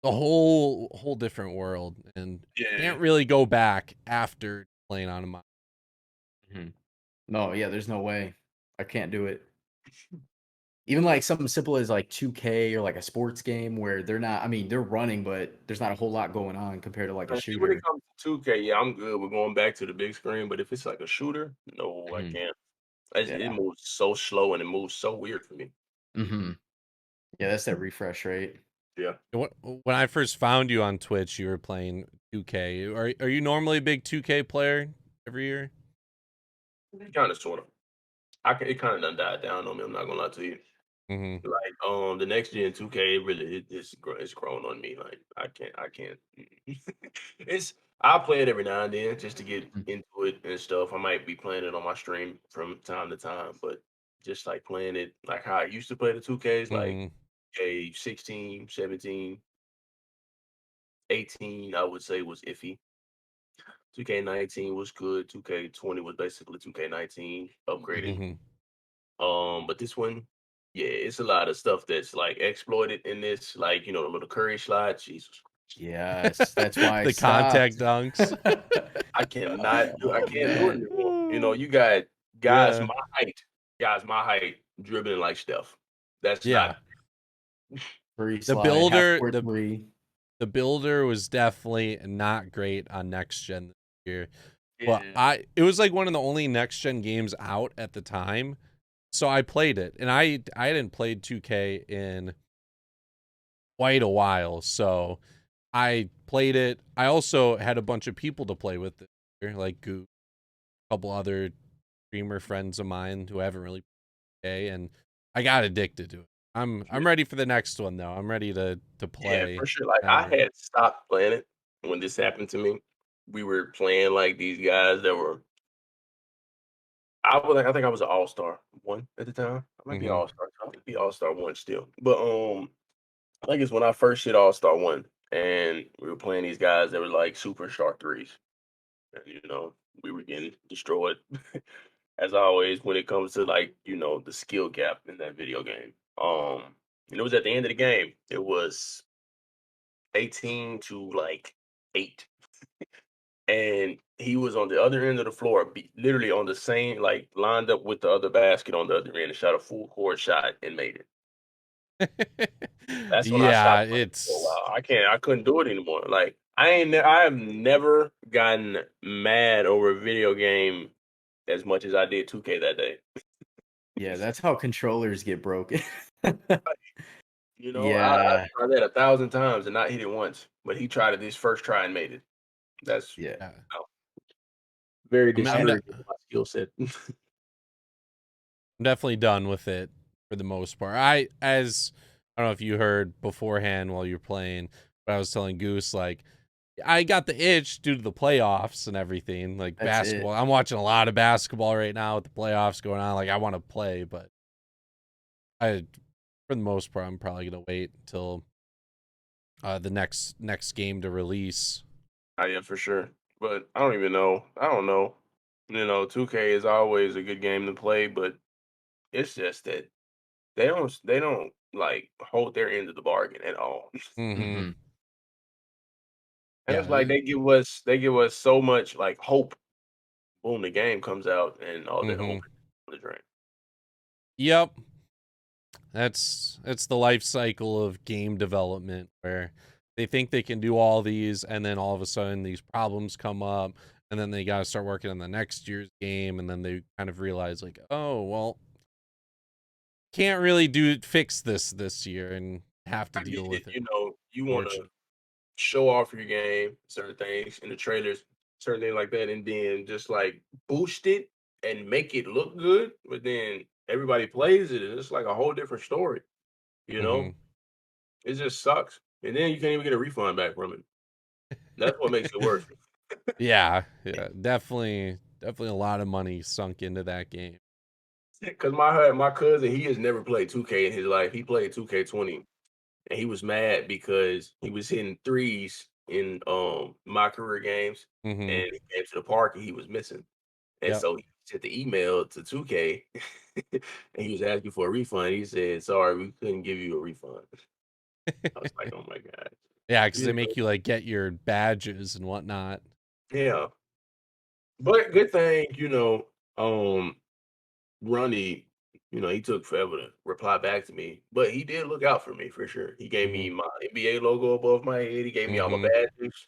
the whole different world, and Yeah. can't really go back after playing on a monitor. Mhm. No, yeah, there's no way. I can't do it. Even like something simple as like 2K or like a sports game where they're not, I mean, they're running, but there's not a whole lot going on compared to like a When it shooter. comes to 2K, yeah, I'm good with going back to the big screen. But if it's like a shooter, no, I Mhm. can't. It Yeah. moves so slow and it moves so weird for me. Mhm. Yeah, that's that refresh rate. Yeah, When I first found you on Twitch, you were playing 2K. Are you normally a big 2K player every year? kind of, sort of. It kind of done died down on me. I'm not gonna lie to you. Mm-hmm. Like the next gen 2K really it's grown on me. Like I can't. It's I play it every now and then just to get Mm. into it and stuff. I might be playing it on my stream from time to time, but just like playing it like how I used to play the 2Ks, like Mm-hmm. a 16, 17, 18, I would say was iffy. 2K19 was good. 2K20 was basically 2K19 upgraded. Mm-hmm. But this one, yeah, it's a lot of stuff that's like exploited in this, like the little curry slide. Jesus, Yes, that's why I The contact stopped. dunks. I Oh, can't do it man. anymore. You got guys Yeah. my height, guys my height dribbling like Steph. That's Yeah. not. Free The slide, half builder, court the three. the builder was definitely not great on next gen this year. But Yeah. it was like one of the only next gen games out at the time. So I played it, and I hadn't played 2K in quite a while. So I played it. I also had a bunch of people to play with, like Goop, a couple other streamer friends of mine who haven't really played, and I got addicted to it. I'm ready for the next one though. I'm ready to Yeah, play. for sure. Like I had stopped playing it when this happened to me. We were playing like these guys that were. I think I was an all-star one at the time. I might be Mm-hmm. all-star. I might be all-star one still. But I think it's when I first hit all-star one and we were playing these guys that were like super sharp threes. And we were getting destroyed. As always when it comes to like, the skill gap in that video game. And it was at the end of the game. It was 18 to like 8. And he was on the other end of the floor, literally on the same, like lined up with the other basket on the other end, and shot a full court shot and made it. That's when I Yeah, stopped playing for a it's while. I couldn't do it anymore. Like I have never gotten mad over a video game as much as I did 2K that day. Yeah, that's how controllers get broken. I Yeah, tried that 1,000 times and not hit it once, but he tried it his first try and made it. That's yeah. yeah. oh, very I'm I de- discouraging to my skill set. I'm definitely done with it for the most part. I don't know if you heard beforehand while you were playing, but I was telling Goose like I got the itch due to the playoffs and everything, like that's it. basketball. I'm watching a lot of basketball right now with the playoffs going on. Like I want to play, but I, for the most part, I'm probably gonna wait until the next game to release. Oh, yeah, for sure. But I don't even know. I don't know. 2K is always a good game to play, but it's just that they don't like hold their end of the bargain at all. Mm-hmm. Mhm. And Yeah. it's like they give us so much like hope. Boom, the game comes out and all that Mm-hmm. hope is on the drain. Yep. That's the life cycle of game development where they think they can do all these, and then all of a sudden these problems come up, and then they got to start working on the next year's game, and then they kind of realize like, oh well, can't really fix this year, and have to I deal get with it. it. You know, you want to show off your game, certain things in the trailers, certain things like that, and then just like boost it and make it look good. But then everybody plays it, and it's like a whole different story. You know, it just sucks, and then you can't even get a refund back from it. That's what makes it worse. Yeah, definitely a lot of money sunk into that game. Because my cousin, he has never played 2K in his life. He played 2K20, and he was mad because he was hitting threes in my career games, and he came to the park and he was missing. And Yep. so he sent the email to 2K, and he was asking for a refund. He said, "Sorry, we couldn't give you a refund." I was like, "Oh my god!" Yeah, because You they know, make you like get your badges and whatnot. yeah, but good thing, Ronnie, he took forever to reply back to me, but he did look out for me for sure. He gave me my NBA logo above my head. He gave me all my badges.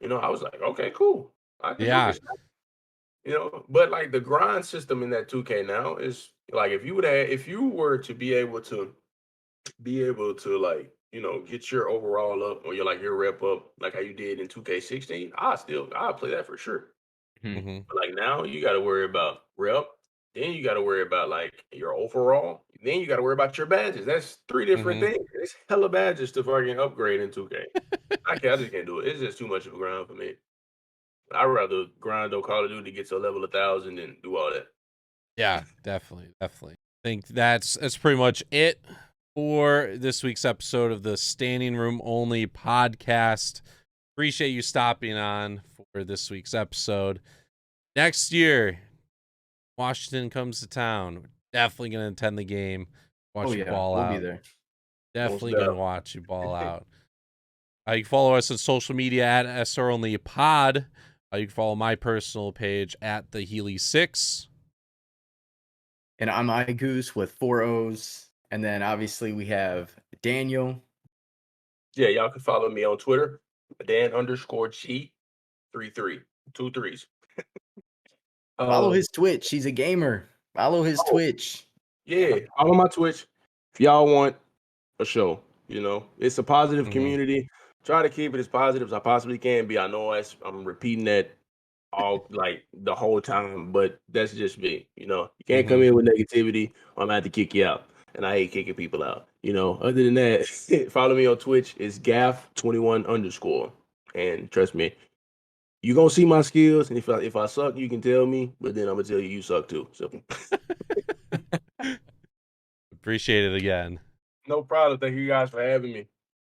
I was like, okay, cool. I can do Yeah. this. But like the grind system in that 2K now is like if you were to be able to like, get your overall up or your rep up like how you did in 2K16, I'll play that for sure. But like now you gotta worry about rep, then you gotta worry about like your overall, then you gotta worry about your badges. That's three different things. It's hella badges to fucking upgrade in 2K. I just can't do it. It's just too much of a grind for me. I'd rather grind on Call of Duty to get to a level 1,000 than do all that. Yeah, definitely. I think that's pretty much it for this week's episode of the Standing Room Only podcast. Appreciate you stopping on for this week's episode. Next year, Washington comes to town. We're definitely going to attend the game. Watch you ball we'll out. be there. Definitely going to watch you ball out. You can follow us on social media at SR Only Pod. You can follow my personal page at the Healy6. And I'm iGoose with 4 O's. And then obviously we have Daniel. Yeah, y'all can follow me on Twitter, Dan_G33, 2 3s. Follow his Twitch. He's a gamer. Follow his Twitch. Yeah, follow my Twitch. If y'all want a show, it's a positive community. Try to keep it as positive as I possibly can be. I know I'm repeating that all like the whole time, but that's just me. You can't come in with negativity or I'm gonna have to kick you out. And I hate kicking people out. Other than that, follow me on Twitch. It's Gaff21_. And trust me, you're gonna see my skills. And if I suck, you can tell me, but then I'm gonna tell you suck too. So Appreciate it again. no problem. Thank you guys for having me.